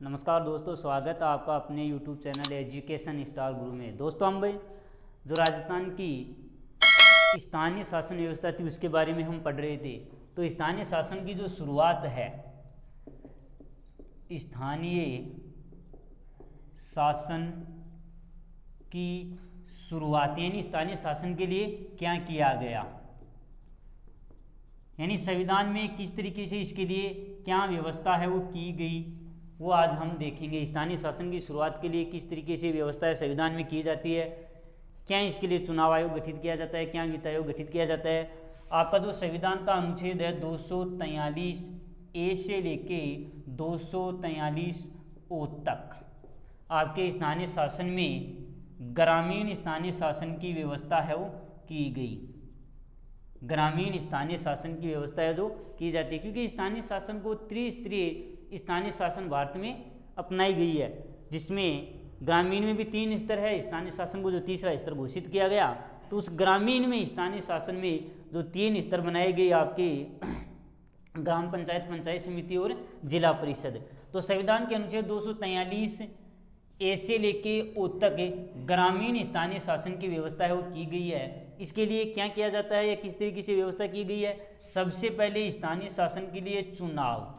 नमस्कार दोस्तों, स्वागत है आपका अपने YouTube चैनल एजुकेशन स्टार गुरु में। दोस्तों, हम भाई जो राजस्थान की स्थानीय शासन व्यवस्था थी उसके बारे में हम पढ़ रहे थे। तो स्थानीय शासन की जो शुरुआत है, स्थानीय शासन की शुरुआत यानी स्थानीय शासन के लिए क्या किया गया, यानी संविधान में किस तरीके से इसके लिए क्या व्यवस्था है वो की गई, वो आज हम देखेंगे। स्थानीय शासन की शुरुआत के लिए किस तरीके से व्यवस्था संविधान में की जाती है, क्या इसके लिए चुनाव आयोग गठित किया जाता है, क्या वित्त आयोग गठित किया जाता है। आपका जो संविधान का अनुच्छेद है 243 ए से लेके 243 ओ तक आपके स्थानीय शासन में ग्रामीण स्थानीय शासन की व्यवस्था है वो की गई। ग्रामीण स्थानीय शासन की व्यवस्था है जो की जाती है, क्योंकि स्थानीय शासन को त्रिस्तरीय स्थानीय शासन भारत में अपनाई गई है, जिसमें ग्रामीण में भी 3 स्तर है। स्थानीय शासन को जो तीसरा स्तर घोषित किया गया, तो उस ग्रामीण में स्थानीय शासन में जो 3 स्तर बनाए गए आपके ग्राम पंचायत, पंचायत समिति और जिला परिषद। तो संविधान के अनुच्छेद 243 ए से लेके ओ तक ग्रामीण स्थानीय शासन की व्यवस्था है वो की गई है। इसके लिए क्या किया जाता है या किस तरीके से व्यवस्था की गई है। सबसे पहले स्थानीय शासन के लिए चुनाव,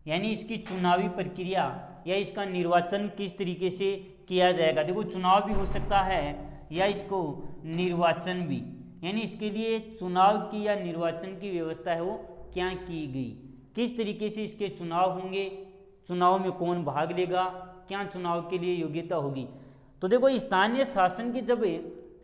यानी इसकी चुनावी प्रक्रिया या इसका निर्वाचन किस तरीके से किया जाएगा। देखो, चुनाव भी हो सकता है या इसको निर्वाचन भी, यानी इसके लिए चुनाव की या निर्वाचन की व्यवस्था है वो क्या की गई, किस तरीके से इसके चुनाव होंगे, चुनाव में कौन भाग लेगा, क्या चुनाव के लिए योग्यता होगी। तो देखो, स्थानीय शासन की जब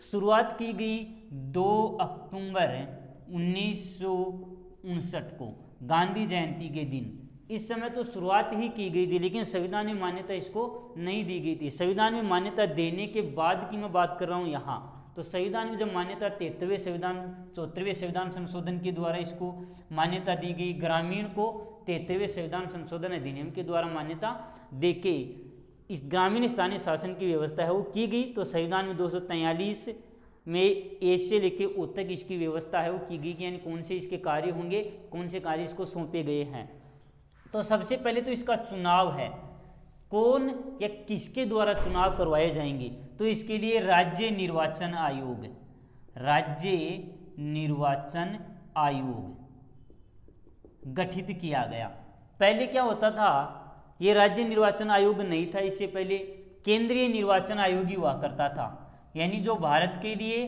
शुरुआत की गई 2 अक्टूबर 1959 को, गांधी जयंती के दिन, इस समय तो शुरुआत ही की गई थी, लेकिन संविधान में मान्यता इसको नहीं दी गई थी। संविधान में मान्यता देने के बाद की मैं बात कर रहा हूँ यहाँ। तो संविधान में जब मान्यता 73वें संविधान 74वें संविधान संशोधन के द्वारा इसको मान्यता दी गई, ग्रामीण को 73वें संविधान संशोधन अधिनियम के द्वारा मान्यता देके इस ग्रामीण स्थानीय शासन की व्यवस्था है वो की गई। तो संविधान में 243 में ए से लेके ओ तक इसकी व्यवस्था है वो की गई, यानी कौन से इसके कार्य होंगे, कौन से कार्य इसको सौंपे गए हैं। तो सबसे पहले तो इसका चुनाव है, कौन या किसके द्वारा चुनाव करवाए जाएंगे। तो इसके लिए राज्य निर्वाचन आयोग, राज्य निर्वाचन आयोग गठित किया गया। पहले क्या होता था, ये राज्य निर्वाचन आयोग नहीं था, इससे पहले केंद्रीय निर्वाचन आयोग ही हुआ करता था, यानी जो भारत के लिए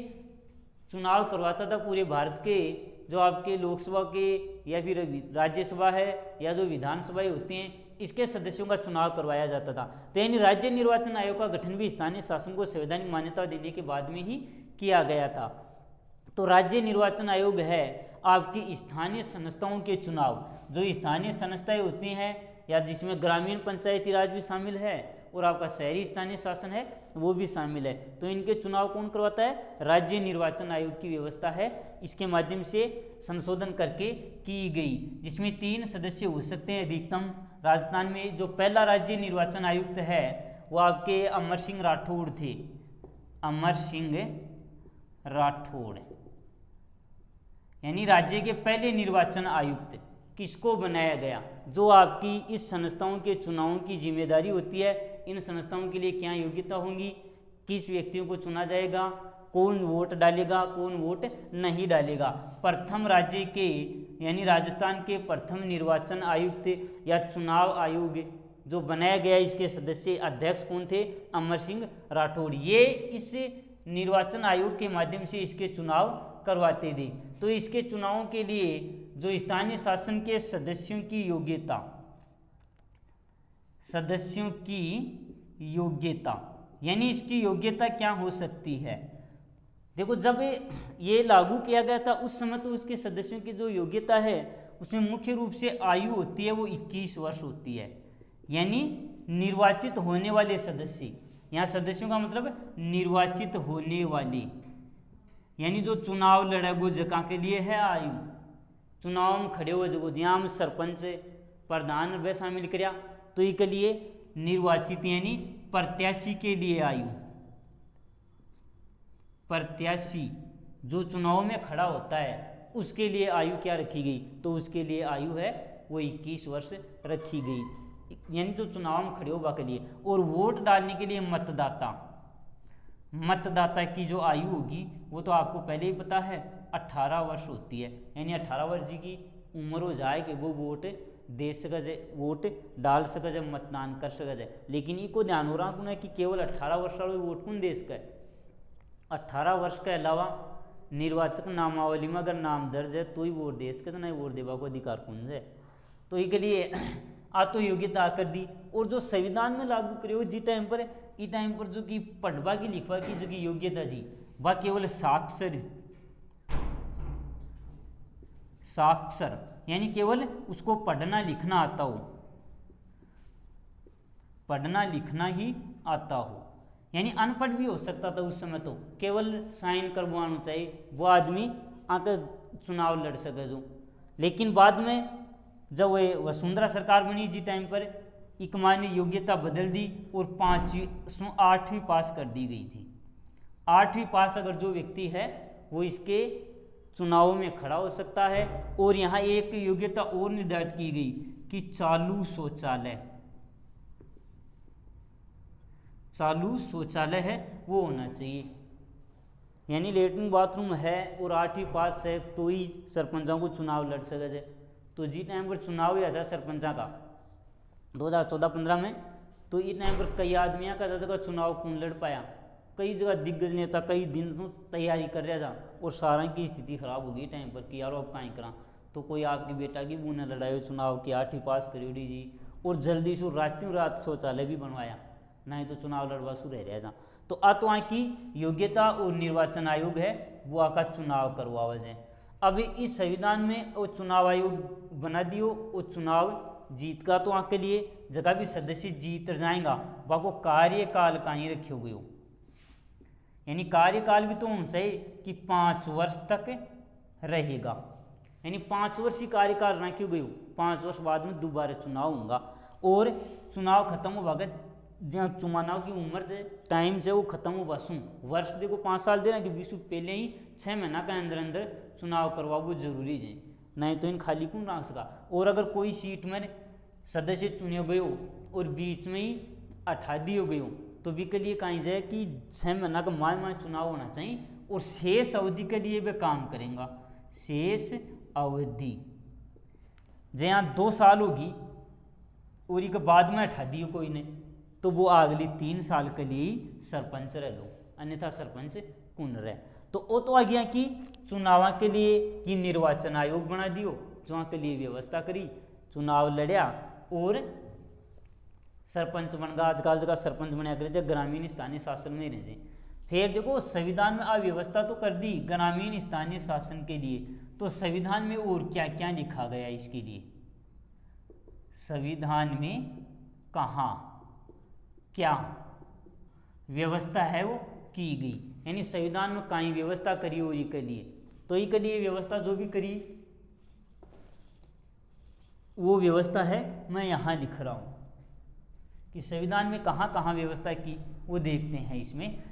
चुनाव करवाता था, पूरे भारत के जो आपके लोकसभा के या फिर राज्यसभा है या जो विधानसभाएं होती हैं, इसके सदस्यों का चुनाव करवाया जाता था। तो यानी राज्य निर्वाचन आयोग का गठन भी स्थानीय शासन को संवैधानिक मान्यता देने के बाद में ही किया गया था। तो राज्य निर्वाचन आयोग है आपकी स्थानीय संस्थाओं के चुनाव, जो स्थानीय संस्थाएं होती हैं या जिसमें ग्रामीण पंचायती राज भी शामिल है और आपका शहरी स्थानीय शासन है वो भी शामिल है। तो इनके चुनाव कौन करवाता है, राज्य निर्वाचन आयोग की व्यवस्था है, इसके माध्यम से संशोधन करके की गई, जिसमें 3 सदस्य हो सकते हैं अधिकतम। राजस्थान में जो पहला राज्य निर्वाचन आयुक्त है वो आपके अमर सिंह राठौड़ थे, अमर सिंह राठौड़, यानी राज्य के पहले निर्वाचन आयुक्त। किसको बनाया गया, जो आपकी इस संस्थाओं के चुनावों की जिम्मेदारी होती है, इन संस्थाओं के लिए क्या योग्यता होंगी, किस व्यक्तियों को चुना जाएगा, कौन वोट डालेगा, कौन वोट नहीं डालेगा। प्रथम राज्य के यानी राजस्थान के प्रथम निर्वाचन आयुक्त या चुनाव आयोग जो बनाया गया, इसके सदस्य अध्यक्ष कौन थे, अमर सिंह राठौड़। ये इस निर्वाचन आयोग के माध्यम से इसके चुनाव करवाते थे। तो इसके चुनावों के लिए जो स्थानीय शासन के सदस्यों की योग्यता, सदस्यों की योग्यता, यानी इसकी योग्यता क्या हो सकती है। देखो, जब ये लागू किया गया था उस समय तो उसके सदस्यों की जो योग्यता है उसमें मुख्य रूप से आयु होती है वो 21 वर्ष होती है, यानी निर्वाचित होने वाले सदस्य, यहाँ सदस्यों का मतलब निर्वाचित होने वाले, यानी जो चुनाव लड़ेगो जगह के लिए है आयु, चुनाव में खड़े हो जगो, यहाँ में सरपंच प्रधान वे शामिल कराया, तो इसके लिए निर्वाचित यानी प्रत्याशी के लिए आयु, प्रत्याशी जो चुनाव में खड़ा होता है उसके लिए आयु क्या रखी गई, तो उसके लिए आयु है वो 21 वर्ष रखी गई। यानी जो चुनाव में खड़े होगा के लिए, और वोट डालने के लिए मतदाता की जो आयु होगी वो तो आपको पहले ही पता है 18 वर्ष होती है। यानी 18 वर्ष जी की उम्र हो जाए कि वो वोट दे सका जाए, वोट डाल सका जाए, मतदान कर सका जाए। लेकिन इको ध्यान हो रहा है कि केवल 18 वर्ष वाले वोट कौन दे सका है। 18 वर्ष के अलावा निर्वाचक नामावली में अगर नाम दर्ज है तो ही वोट दे सके, तो नहीं वोट देवा को अधिकार कौन है। तो इसके लिए आ तो योग्यता कर दी। और जो संविधान में लागू करे हो जी टाइम पर, इस टाइम पर जो कि पढ़वा की लिखवा की जो कि योग्यता जी वह केवल साक्षर यानी केवल उसको पढ़ना लिखना आता हो, पढ़ना लिखना ही आता हो। यानी अनपढ़ भी हो सकता था उस समय, तो केवल साइन करवाना चाहिए वो आदमी आकर चुनाव लड़ सके जो। लेकिन बाद में जब वो वसुंधरा सरकार बनी जी टाइम पर एक मायने योग्यता बदल दी और 8वीं पास कर दी गई थी। 8वीं पास अगर जो व्यक्ति है वो इसके चुनाव में खड़ा हो सकता है। और यहाँ एक योग्यता और निर्धारित की गई कि चालू शौचालय है वो होना चाहिए। यानी लेटरिन बाथरूम है और 8वीं पास है तो ही सरपंचों को चुनाव लड़ सके जाए। तो जी टाइम पर चुनाव हुआ था सरपंचा का 2014-15 में, तो इस टाइम पर कई आदमियों का जगह चुनाव कौन लड़ पाया, कई जगह दिग्गज नेता कई दिन तो तैयारी कर रहा था और सारा की स्थिति खराब हो गई टाइम पर कि यार अब कहीं करा। तो कोई आपकी बेटा की बूने लड़ाई चुनाव की 8वीं पास करी जी, और जल्दी से रात शौचालय भी बनवाया, नहीं तो चुनाव लड़वा शुरू रह था। तो वहाँ की योग्यता और निर्वाचन आयोग है वो आका चुनाव करवावा जाए। अब इस संविधान में वो चुनाव आयोग बना दियो और चुनाव जीत का तो वहाँ के लिए जगह भी सदस्य जीत जाएगा, बाको कार्यकाल का ही रखे हुए हो। यानी कार्यकाल भी तो होना चाहिए कि 5 वर्ष तक रहेगा। यानी 5 वर्ष ही कार्यकाल ना क्यों गई हो, 5 वर्ष बाद में दोबारा चुनाव होगा। और चुनाव खत्म होगा जहाँ चुनाव की उम्र से टाइम से वो खत्म होगा वर्ष देखो 5 साल देना कि 20 पहले ही 6 महीना के अंदर अंदर चुनाव करवा वो जरूरी है, नहीं तो इन खाली कौन रख सका। और अगर कोई सीट में सदस्य चुने गए हो और बीच में ही हटा दिए गए हो तो भी के लिए कहीं जाए कि 6 महीना का माय चुनाव होना चाहिए और शेष अवधि के लिए वे काम करेंगे। शेष अवधि जहाँ 2 साल होगी और के बाद में हटा दियो कोई ने तो वो अगली 3 साल के लिए सरपंच रह लो, अन्यथा सरपंच कौन रहे। तो वो तो आ गया कि चुनाव के लिए कि निर्वाचन आयोग बना दियो जो के लिए व्यवस्था करी, चुनाव लड़िया और सरपंच बन गया। आजकल जगह सरपंच बनया करे ग्रामीण स्थानीय शासन में रह जाए। फिर देखो संविधान में अव्यवस्था तो कर दी ग्रामीण स्थानीय शासन के लिए, तो संविधान में और क्या क्या लिखा गया इसके लिए, संविधान में कहाँ क्या व्यवस्था है वो की गई। यानी संविधान में कहीं व्यवस्था करी हो के लिए, तो ये के लिए व्यवस्था जो भी करी वो व्यवस्था है मैं यहाँ लिख रहा हूँ कि संविधान में कहाँ कहाँ व्यवस्था की वो देखते हैं इसमें।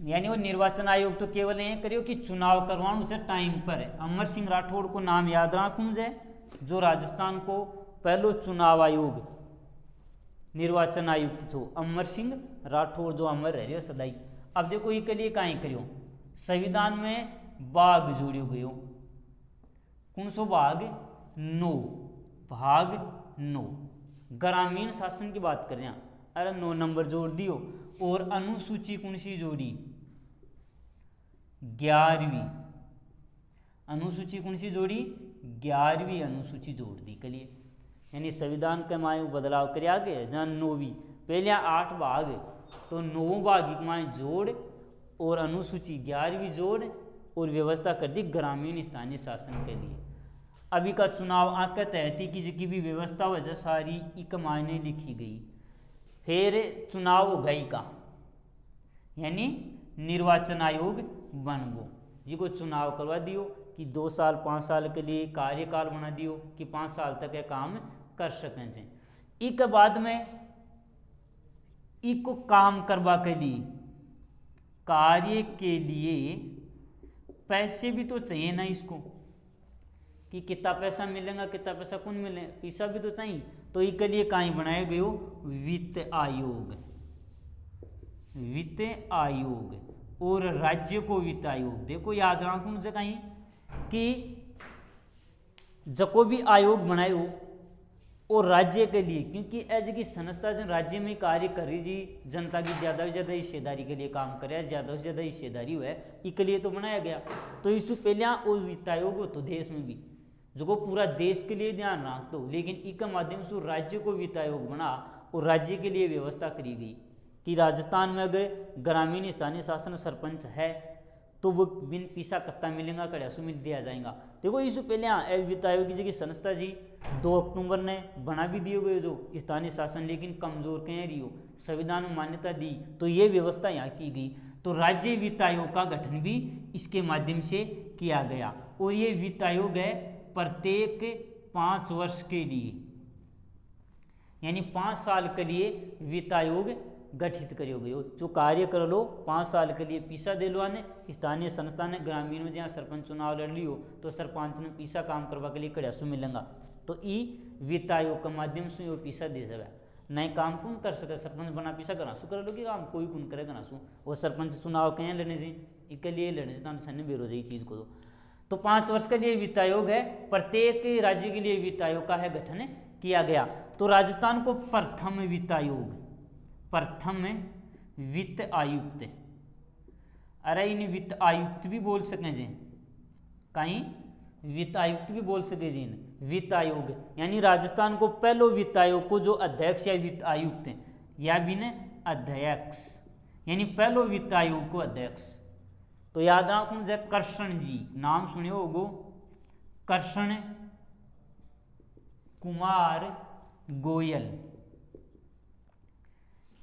यानी वो निर्वाचन आयोग तो केवल ये करियो कि चुनाव करवाऊँ उसे टाइम पर है। अमर सिंह राठौड़ को नाम याद रखूँ जाए जो राजस्थान को पहलो चुनाव आयोग निर्वाचन आयुक्त थो, अमर सिंह राठौड़ जो अमर रह रहे सदाई। अब देखो ये के लिए कहीं करियो संविधान में भाग जोड़ियो गयो, कौन सो भाग 9 भाग 9 ग्रामीण शासन की बात कर रहे हैं, अरे 9 नंबर जोड़ दियो। और अनुसूची कौन सी जोड़ी 11वीं अनुसूची कौन सी जोड़ी 11वीं अनुसूची जोड़ दी के लिए। यानी संविधान के माए बदलाव कर आगे जहाँ 9वीं पहले 8 भाग तो 9 भाग माए जोड़ और अनुसूची 11वीं जोड़ और व्यवस्था कर दी ग्रामीण स्थानीय शासन के लिए। अभी का चुनाव आके तहती की जिकी भी व्यवस्था वजह सारी एक मायने लिखी गई। फिर चुनाव हो गई का यानी निर्वाचन आयोग बन गो जी को चुनाव करवा दियो कि 2 साल 5 साल के लिए कार्यकाल बना दियो कि 5 साल तक ये काम कर सकें। एक बाद में इको काम करवा के लिए कार्य के लिए पैसे भी तो चाहिए ना इसको, कि कितना पैसा मिलेगा, कितना पैसा कौन मिले, पैसा भी तो चाहिए। तो इसके लिए कहीं बनाया गयो वित्त आयोग, वित्त आयोग और राज्य को वित्त आयोग। देखो याद रखो मुझे कहीं कि जको भी आयोग बनायो और राज्य के लिए, क्योंकि एज की संस्था जन राज्य में कार्य करी जी, जनता की ज़्यादा से ज़्यादा हिस्सेदारी के लिए काम करे, ज़्यादा से ज़्यादा हिस्सेदारी हुआ है, इसके लिए तो बनाया गया। तो इससे पहले और वित्त आयोग हो तो देश में भी जो को पूरा देश के लिए ध्यान रख दो, लेकिन इसके माध्यम से राज्य को वित्त आयोग बना और राज्य के लिए व्यवस्था करी गई कि राजस्थान में अगर ग्रामीण स्थानीय शासन सरपंच है तो वो बिन पैसा कत्ता मिलेगा, कड़ासू मिल दिया जाएगा। देखो इससे पहले वित्त आयोग की जगह संस्था जी 2 अक्टूबर ने बना भी दिए गए जो स्थानीय शासन, लेकिन कमजोर कहीं रही हो, संविधान में मान्यता दी तो ये व्यवस्था यहाँ की गई। तो राज्य वित्त आयोग का गठन भी इसके माध्यम से किया गया और ये वित्त आयोग है प्रत्येक 5 वर्ष के लिए, यानी 5 साल के लिए वित्त आयोग गठित करियो गयो। जो कार्य कर लो 5 साल के लिए पैसा दे लो आने, स्थानीय संस्था ने ग्रामीण में जहाँ सरपंच चुनाव लड़ लियो तो सरपंच ने पैसा काम करवा के लिए कड़ासू मिलेगा। तो ई वित्त आयोग के माध्यम से वो पैसा दे सके, नए काम कौन कर सके, सरपंच बना पैसा करासू कर लो कि काम कोई कौन करे करासू, वो सरपंच चुनाव कहीं लड़ने से इसके लिए लड़ने से सैन्य बेरोजगारी चीज़ को दो। तो 5 वर्ष के लिए वित्त आयोग है, प्रत्येक राज्य के लिए वित्त आयोग का है गठन किया गया। तो राजस्थान को प्रथम वित्त आयोग, प्रथम वित्त आयुक्त, अरे इन वित्त आयुक्त भी बोल सकें जी, कहीं वित्त आयुक्त भी बोल सके जी, वित्त आयोग यानी राजस्थान को पहलो वित्त आयोग को जो अध्यक्ष या वित्त आयुक्त है या भी ने अध्यक्ष, यानी पहलो वित्त आयोग को अध्यक्ष। तो याद रखो मुझे कृष्ण जी, नाम सुने होगो, कृष्ण कुमार गोयल,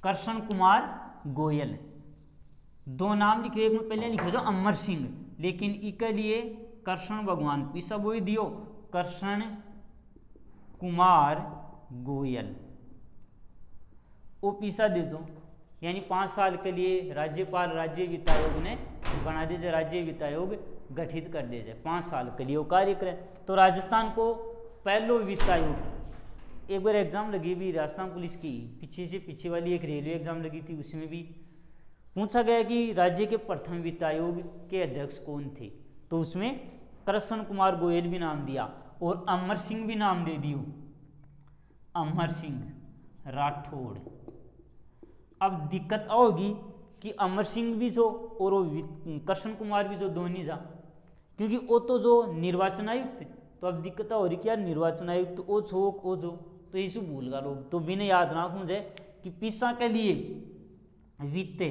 कृष्ण कुमार गोयल, 2 नाम लिखे, एक में पहले लिखे जो अमर सिंह, लेकिन इसके लिए कृष्ण भगवान पीसा बोई दियो, कृष्ण कुमार गोयल वो पीसा दे दो, यानी 5 साल के लिए राज्यपाल राज्य वित्त आयोग ने बना दीजिए, राज्य वित्त आयोग गठित कर दीजिए, 5 साल के लिए वो कार्य करे। तो राजस्थान को पहलो वित्त आयोग, एक बार एग्जाम लगी भी राजस्थान पुलिस की, पीछे से पीछे वाली एक रेलवे एग्जाम लगी थी, उसमें भी पूछा गया कि राज्य के प्रथम वित्त आयोग के अध्यक्ष कौन थे, तो उसमें कृष्ण कुमार गोयल भी नाम दिया और अमर सिंह भी नाम दे दियो, अमर सिंह राठौड़। अब दिक्कत होगी कि अमर सिंह भी जो और वो कृष्ण कुमार भी जो दोनों जा, क्योंकि वो तो जो निर्वाचन आयुक्त, तो अब दिक्कत हो रही कि यार निर्वाचन आयुक्त ओ छोक ओ जो, तो इसे भूल गा लोग। तो बिना याद रखो मुझे कि पिसा के लिए वित्त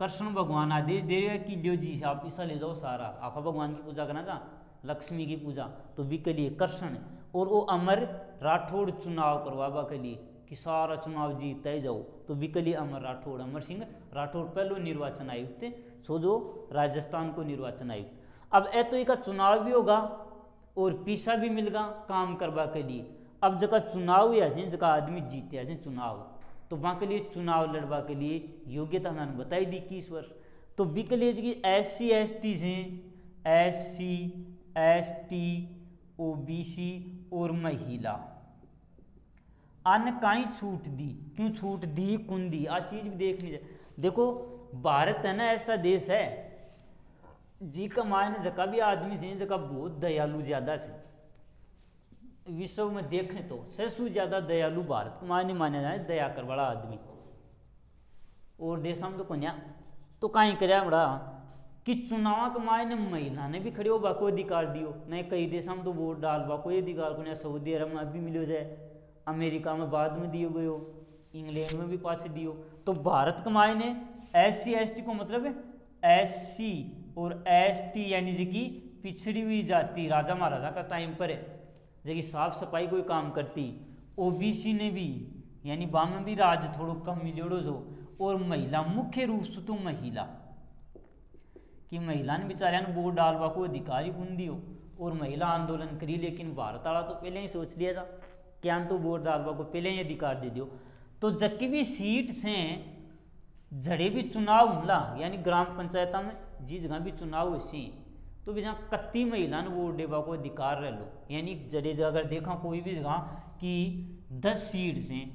कृष्ण भगवान आदेश दे रहे कि लियो जी आप पिसा ले जाओ सारा, आप भगवान की पूजा करना था, लक्ष्मी की पूजा, तो भी के लिए कृष्ण और वो अमर राठौड़ चुनाव करवाबा के लिए कि सारा चुनाव जीतते जाओ, तो भी के लिए अमर राठौड़, अमर सिंह राठौड़ पहलो निर्वाचन आयुक्त सो जो राजस्थान को निर्वाचन आयुक्त। अब ए तो इसका चुनाव भी होगा और पैसा भी मिलेगा काम करवा के लिए। अब जगह चुनाव हुआ है, जगह आदमी जीते हैं चुनाव, तो वहाँ के लिए चुनाव लड़वा के लिए योग्यता मैंने बताई दी 21 वर्ष। तो बी के लिए जी SC ST से SC ST OBC और महिला अन्य काई छूट दी, क्यों छूट दी कौन दी, आ चीज भी देखनी चाहिए। देखो भारत है ना ऐसा देश है जी का मायने जका भी आदमी से जका बहुत दयालु ज्यादा से, विश्व में देखें तो सबसे ज्यादा दयालु भारत का मायने माना जाए, दया कर बड़ा आदमी। और देश में तो कोन्या तो कहीं कर बड़ा कि चुनाव के मायने महिला ने भी खड़े हो बाको अधिकार दियो, नहीं कई देशों में तो वोट डाल बाको अधिकार को, सऊदी अरब में अभी मिलो जाए, अमेरिका में बाद में दियो गयो, इंग्लैंड में भी पाछे दियो। तो भारत के मायने SC ST को मतलब है SC और ST यानी जी की पिछड़ी हुई जाति, राजा महाराजा का टाइम पर है जी साफ सफाई कोई काम करती, OBC ने भी यानी बा में भी राज थोड़ो कम मिलोड़ो जो, और महिला मुख्य रूप से तो महिला कि महिला ने बेचारिया ने वोट डालवा को अधिकार ही कौन दियो, और महिला आंदोलन करी, लेकिन भारत वाला तो पहले ही सोच लिया था क्या तो वोट डालवा को पहले ही अधिकार दे दियो। तो जबकि भी सीट से जड़े भी चुनाव हमला यानी ग्राम पंचायत में जी जगह भी चुनाव हुई तो भी जहाँ कत्ती महिला ने वोट देवा को अधिकार रह लो, यानी जडे अगर देखा कोई भी जगह कि 10 सीट्स हैं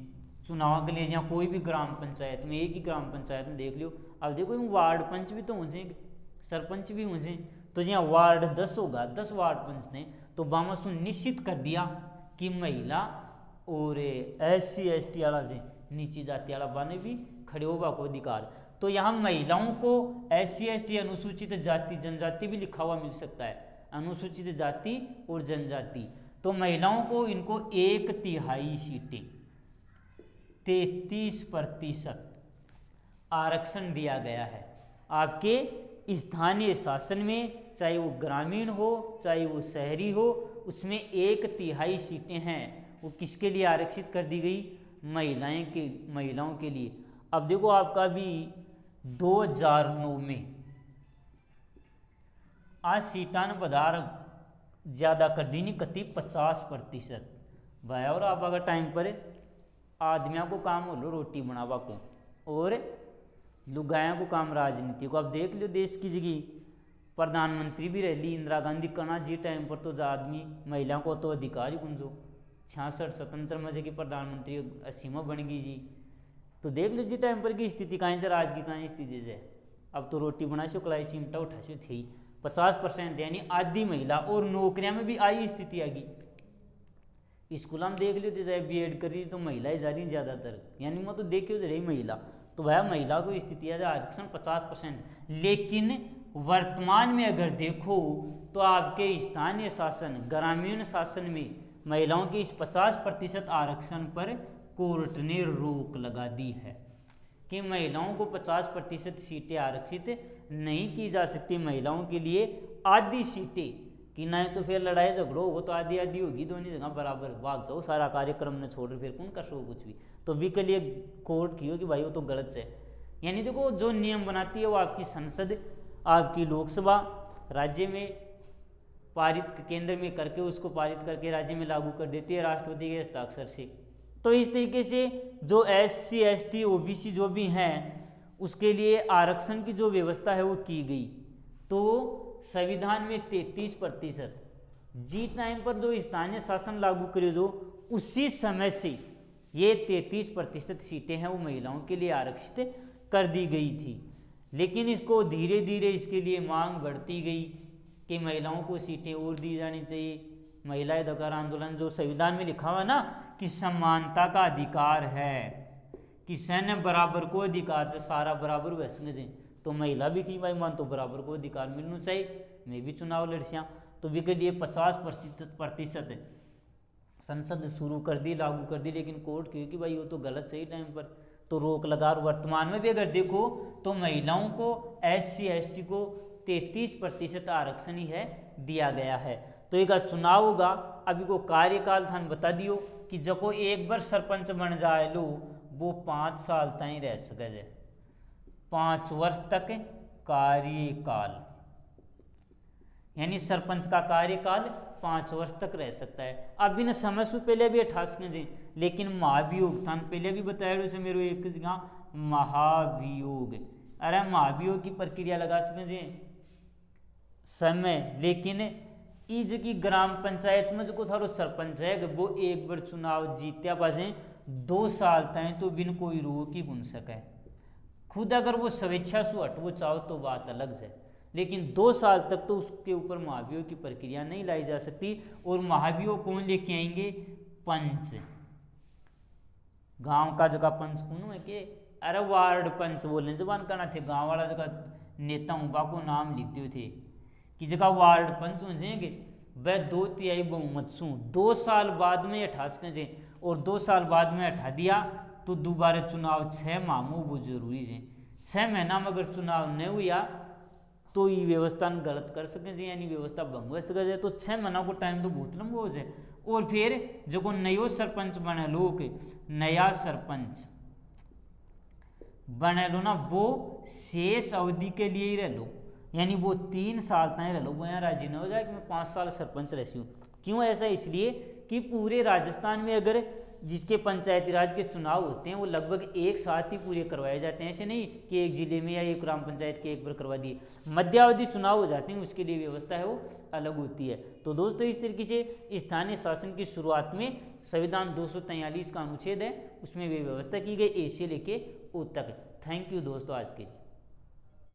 चुनाव के लिए, जहाँ कोई भी ग्राम पंचायत में, एक ही ग्राम पंचायत में देख लियो, अब देखो वार्ड पंच भी तो हो जाएंगे, सरपंच भी हो जाए, तो जहाँ वार्ड 10 होगा, 10 वार्ड पंच ने, तो बामसु निश्चित कर दिया कि महिला और SC ST वाला से नीची जाति वाला बाने भी खड़े होगा को अधिकार। तो यहाँ महिलाओं को SC ST अनुसूचित जाति जनजाति भी लिखा हुआ मिल सकता है, अनुसूचित जाति और जनजाति। तो महिलाओं को इनको 1/3 सीटें 33% आरक्षण दिया गया है आपके स्थानीय शासन में, चाहे वो ग्रामीण हो चाहे वो शहरी हो, उसमें 1/3 सीटें हैं वो किसके लिए आरक्षित कर दी गई, महिलाओं के लिए। अब देखो आपका भी 2009 में आज सीटान बधार ज़्यादा कर दी नहीं कति 50% भाई। और आप अगर टाइम पर आदमियों को काम हो लो रोटी बनावा को और लुगाया को काम राजनीति को। अब देख लो देश की जगह प्रधानमंत्री भी रह ली इंदिरा गांधी कना जी टाइम पर, तो आदमी महिलाओं को तो अधिकार ही कुंजो 66-77 में जगह प्रधानमंत्री 80 में बन गई जी। तो देख लो जी टाइम पर की स्थिति कहाँ से आज की कहाँ स्थिति है। अब तो रोटी बना सो कलाई चिमटा उठा सो थी 50% यानी आधी महिला, और नौकरियां में भी आई स्थिति आ गई। स्कूल में देख लो तो BEd कर रही तो महिलाएं जा रही ज़्यादातर, यानी मैं तो देखियो रही महिला, तो वह महिला को स्थिति है आरक्षण 50%। लेकिन वर्तमान में अगर देखो तो आपके स्थानीय शासन ग्रामीण शासन में महिलाओं के इस 50% आरक्षण पर कोर्ट ने रोक लगा दी है कि महिलाओं को 50% सीटें आरक्षित नहीं की जा सकती। महिलाओं के लिए आधी सीटें कि नहीं तो फिर लड़ाई झगड़ो होगा तो आधी आधी होगी, दोनों जगह बराबर भाग जाओ, सारा कार्यक्रम ने छोड़ फिर कौन कर सको कुछ भी। तो भी के लिए कोर्ट की हो कि भाई वो तो गलत है। यानी देखो जो नियम बनाती है वो आपकी संसद, आपकी लोकसभा राज्य में पारित केंद्र में करके उसको पारित करके राज्य में लागू कर देती है राष्ट्रपति के हस्ताक्षर से। तो इस तरीके से जो SC ST OBC जो भी हैं उसके लिए आरक्षण की जो व्यवस्था है वो की गई। तो संविधान में 33% जी टाइम पर जो स्थानीय शासन लागू करे दो उसी समय से ये 33% सीटें हैं वो महिलाओं के लिए आरक्षित कर दी गई थी। लेकिन इसको धीरे धीरे इसके लिए मांग बढ़ती गई कि महिलाओं को सीटें और दी जानी चाहिए। महिला अधिकार आंदोलन जो संविधान में लिखा हुआ ना कि समानता का अधिकार है, कि सैन्य बराबर को अधिकार तो सारा बराबर वैसे दें, तो महिला भी की भाई मान तो बराबर को अधिकार मिलना चाहिए, मैं भी चुनाव लड़सियाँ। तो भी के लिए 50% संसद शुरू कर दी लागू कर दी, लेकिन कोर्ट की कि भाई वो तो गलत सही टाइम पर तो रोक लगा। और वर्तमान में भी अगर देखो तो महिलाओं को SC ST को 33% आरक्षण ही है दिया गया है। तो एक चुनाव होगा, अभी को कार्यकाल थान बता दियो कि जब को एक बार सरपंच बन जाए लो वो 5 साल तक रह सके, 5 वर्ष तक कार्यकाल, यानी सरपंच का कार्यकाल 5 वर्ष तक रह सकता है। अब इन समय से पहले भी 28 दिन, लेकिन महाभियोग थान पहले भी बताया उसे मेरे एक जगह महाभियोग, अरे महाभियोग की प्रक्रिया लगा सके समय, लेकिन इज की ग्राम पंचायत में जो थारो सरपंच है वो एक बार चुनाव जीत्या पासे 2 साल तक तो बिन कोई रोक ही बन सके। खुद अगर वो स्वेच्छा से हट वो चाहो तो बात अलग है, लेकिन 2 साल तक तो उसके ऊपर महाभियोग की प्रक्रिया नहीं लाई जा सकती। और महाभियोग कौन लेके आएंगे, पंच, गांव का जगह पंच कौन है कि अरे वार्ड पंच बोलने जबान करना थे, गांव वाला जगह नेता उबा को नाम लिखते थे कि जगह वार्ड पंच हो जाएंगे वह 2/3 बहुमत सू 2 साल बाद में हटा सकें, और 2 साल बाद में हटा दिया तो दोबारा चुनाव 6 माह में वो जरूरी है। 6 महीना में अगर चुनाव नहीं हुआ तो ये व्यवस्था गलत कर सकें, यानी व्यवस्था भंग हो सके, तो 6 महीना को टाइम तो बहुत लंबा हो जाए। और फिर जो नयो सरपंच बने लोग, नया सरपंच बने लो ना वो शेष अवधि के लिए ही रह लो, यानी वो 3 साल तक रह लो, वो यहाँ राजी न हो जाए कि मैं 5 साल सरपंच रहती हूँ। क्यों ऐसा, इसलिए कि पूरे राजस्थान में अगर जिसके पंचायती राज के चुनाव होते हैं वो लगभग एक साथ ही पूरे करवाए जाते हैं, ऐसे नहीं कि एक जिले में या एक ग्राम पंचायत के एक बार करवा दिए, मध्यावधि चुनाव हो जाते हैं, उसके लिए व्यवस्था है वो अलग होती है। तो दोस्तों इस तरीके से स्थानीय शासन की शुरुआत में संविधान 243 का अनुच्छेद है, उसमें वे व्यवस्था की गई ए से लेके ओ तक। थैंक यू दोस्तों आज के लिए।